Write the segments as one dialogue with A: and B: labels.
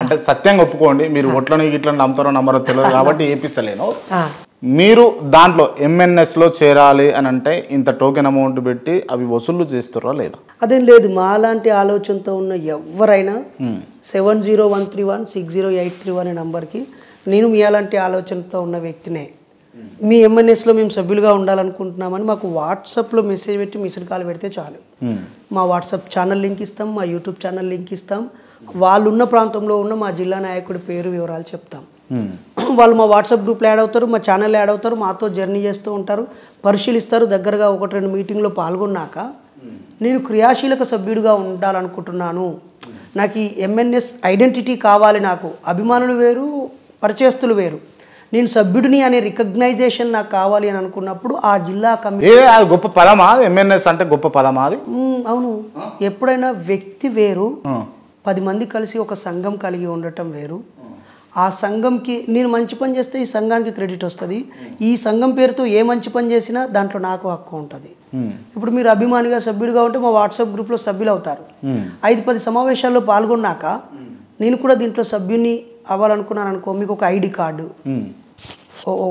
A: అంటే సత్యంగా ఒప్పుకోండి, మీరు ఒట్లని గిట్లని నమ్ముతారో నమ్మరో తెలియదు కాబట్టి ఏపిస్తలేను. మీరు దాంట్లో ఎంఎన్ఎస్లో చేరాలి అని అంటే ఇంత టోకెన్ అమౌంట్ పెట్టి అవి వసూలు చేస్తారో లేదా?
B: అదేం లేదు, మాలాంటి ఆలోచనతో ఉన్న ఎవరైనా 7013160831 అనే నంబర్కి, నేను మీ అలాంటి ఆలోచనతో ఉన్న వ్యక్తినే, మీ ఎంఎన్ఎస్లో మేము సభ్యులుగా ఉండాలనుకుంటున్నామని మాకు వాట్సాప్లో మెసేజ్ పెట్టి మిస్డ్ కాల్ పెడితే చాలు. మా వాట్సాప్ ఛానల్ లింక్ ఇస్తాం, మా యూట్యూబ్ ఛానల్ లింక్ ఇస్తాం, వాళ్ళు ఉన్న ప్రాంతంలో ఉన్న మా జిల్లా నాయకుడి పేరు వివరాలు చెప్తాం. వాళ్ళు మా వాట్సాప్ గ్రూప్లో యాడ్ అవుతారు, మా ఛానల్లో యాడ్ అవుతారు, మాతో జర్నీ చేస్తూ ఉంటారు, పరిశీలిస్తారు. దగ్గరగా 1-2 మీటింగ్లో పాల్గొన్నాక నేను క్రియాశీలక సభ్యుడిగా ఉండాలనుకుంటున్నాను, నాకు ఈ ఎంఎన్ఎస్ ఐడెంటిటీ కావాలి, నాకు అభిమానులు వేరు పరిచయస్తులు వేరు, నేను సభ్యుడిని అనే రికగ్నైజేషన్ నాకు కావాలి అని అనుకున్నప్పుడు ఆ జిల్లా కమిటీ
A: గొప్ప పదమా ఎంఎన్ఎస్ అంటే? గొప్ప పదమా అది?
B: అవును. ఎప్పుడైనా వ్యక్తి వేరు, 10 మంది కలిసి ఒక సంఘం కలిగి ఉండటం వేరు. ఆ సంఘంకి నేను మంచి పని చేస్తే ఈ సంఘానికి క్రెడిట్ వస్తుంది, ఈ సంఘం పేరుతో ఏ మంచి పని చేసినా దాంట్లో నాకు హక్కు ఉంటుంది. ఇప్పుడు మీరు అభిమానిగా సభ్యుడిగా ఉంటే మా వాట్సాప్ గ్రూప్లో సభ్యులు అవుతారు. 5-10 సమావేశాల్లో పాల్గొన్నాక నేను కూడా దీంట్లో సభ్యుని అవ్వాలనుకున్నాను అనుకో, మీకు ఒక ఐడి కార్డు,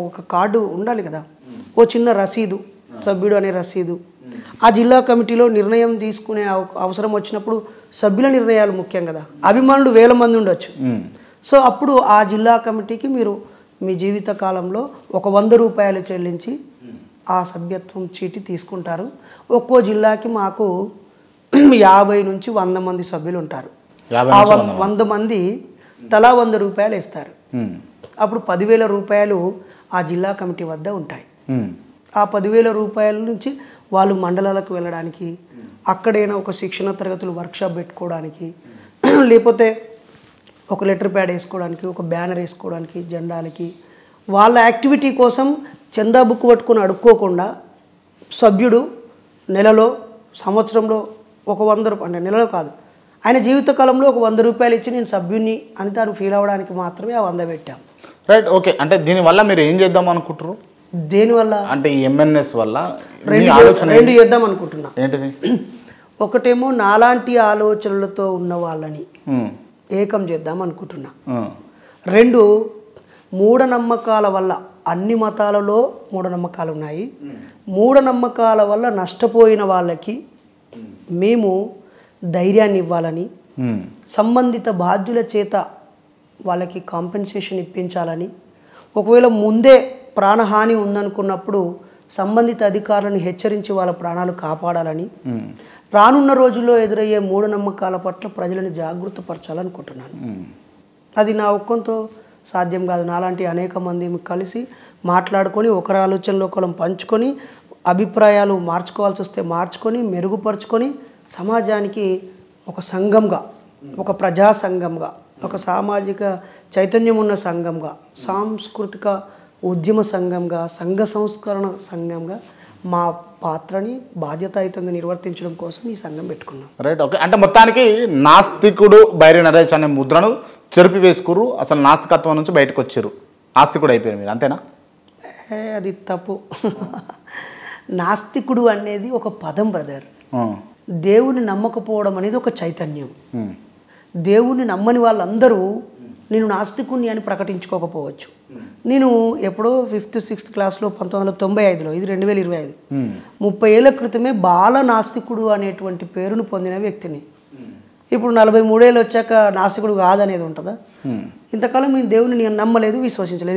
B: ఒక కార్డు ఉండాలి కదా, ఓ చిన్న రసీదు, సభ్యుడు అనే రసీదు. ఆ జిల్లా కమిటీలో నిర్ణయం తీసుకునే అవసరం వచ్చినప్పుడు సభ్యుల నిర్ణయాలు ముఖ్యం కదా, అభిమానులు 1000 మంది ఉండొచ్చు. సో అప్పుడు ఆ జిల్లా కమిటీకి మీరు మీ జీవిత కాలంలో ఒక 100 రూపాయలు చెల్లించి ఆ సభ్యత్వం చీటి తీసుకుంటారు. ఒక్కో జిల్లాకి మాకు 50 నుంచి 100 మంది సభ్యులు ఉంటారు. ఆ 100 మంది తలా 100 రూపాయలు ఇస్తారు. అప్పుడు 10,000 రూపాయలు ఆ జిల్లా కమిటీ వద్ద ఉంటాయి. ఆ 10,000 రూపాయల నుంచి వాళ్ళు మండలాలకు వెళ్ళడానికి, అక్కడైనా ఒక శిక్షణ తరగతులు వర్క్షాప్ పెట్టుకోవడానికి, లేకపోతే ఒక లెటర్ ప్యాడ్ వేసుకోవడానికి, ఒక బ్యానర్ వేసుకోవడానికి, జెండాలకి, వాళ్ళ యాక్టివిటీ కోసం చందా బుక్ పట్టుకొని అడుక్కోకుండా సభ్యుడు నెలలో సంవత్సరంలో ఒక 100 రూపాయలు, అంటే నెలలో కాదు, ఆయన జీవితకాలంలో ఒక 100 రూపాయలు ఇచ్చి నేను సభ్యుని అని తాను ఫీల్ అవ్వడానికి మాత్రమే ఆ 100 పెట్టాం.
A: Right, okay. అంటే దీనివల్ల మీరు ఏం చేద్దాం అనుకుంటారు?
B: దేనివల్ల అంటే
A: ఈ ఎంఎన్ఎస్ వల్ల
B: 2 చేద్దాం అనుకుంటున్నా.
A: ఏంటిది?
B: ఒకటేమో నాలాంటి ఆలోచనలతో ఉన్న వాళ్ళని ఏకం చేద్దాం అనుకుంటున్నా. 2 మూఢనమ్మకాల వల్ల, అన్ని మతాలలో మూఢనమ్మకాలు ఉన్నాయి, మూఢనమ్మకాల వల్ల నష్టపోయిన వాళ్ళకి మేము ధైర్యాన్ని ఇవ్వాలని, సంబంధిత బాధ్యుల చేత వాళ్ళకి కాంపెన్సేషన్ ఇప్పించాలని, ఒకవేళ ముందే ప్రాణహాని ఉందనుకున్నప్పుడు సంబంధిత అధికారులను హెచ్చరించి వాళ్ళ ప్రాణాలు కాపాడాలని, రానున్న రోజుల్లో ఎదురయ్యే మూఢనమ్మకాల పట్ల ప్రజలను జాగృతపరచాలనుకుంటున్నాను. అది నా ఒక్కంతో సాధ్యం కాదు. నాలాంటి అనేక మంది కలిసి మాట్లాడుకొని, ఒకరి ఆలోచనలో ఒకరం పంచుకొని, అభిప్రాయాలు మార్చుకోవాల్సి వస్తే మార్చుకొని, మెరుగుపరుచుకొని, సమాజానికి ఒక సంఘంగా, ఒక ప్రజా సంఘంగా, ఒక సామాజిక చైతన్యం ఉన్న సంఘంగా, సాంస్కృతిక ఉద్యమ సంఘంగా, సంఘ సంస్కరణ సంఘంగా మా పాత్రని బాధ్యతాయుతంగా నిర్వర్తించడం కోసం ఈ సంఘం పెట్టుకున్నాం.
A: Right, okay. అంటే మొత్తానికి నాస్తికుడు బైరి నరేష్ అనే ముద్రను చెరిపి వేసుకురు, అసలు నాస్తికత్వం నుంచి బయటకు వచ్చారు, ఆస్తికుడు అయిపోయారు మీరు, అంతేనా?
B: అది తప్పు. నాస్తికుడు అనేది ఒక పదం బ్రదర్. దేవుని నమ్మకపోవడం అనేది ఒక చైతన్యం. దేవుని నమ్మని వాళ్ళందరూ నేను నాస్తికుణ్ణి అని ప్రకటించుకోకపోవచ్చు. నేను ఎప్పుడో 5th 6th క్లాస్లో 1995లో, ఇది 2025, 30 ఏళ్ల క్రితమే బాల నాస్తికుడు అనేటువంటి పేరును పొందిన వ్యక్తిని. ఇప్పుడు 43 ఏళ్ళు వచ్చాక నాస్తికుడు కాదనేది ఉంటుందా? ఇంతకాలం నేను దేవుని నమ్మలేదు, విశ్వసించలేదు.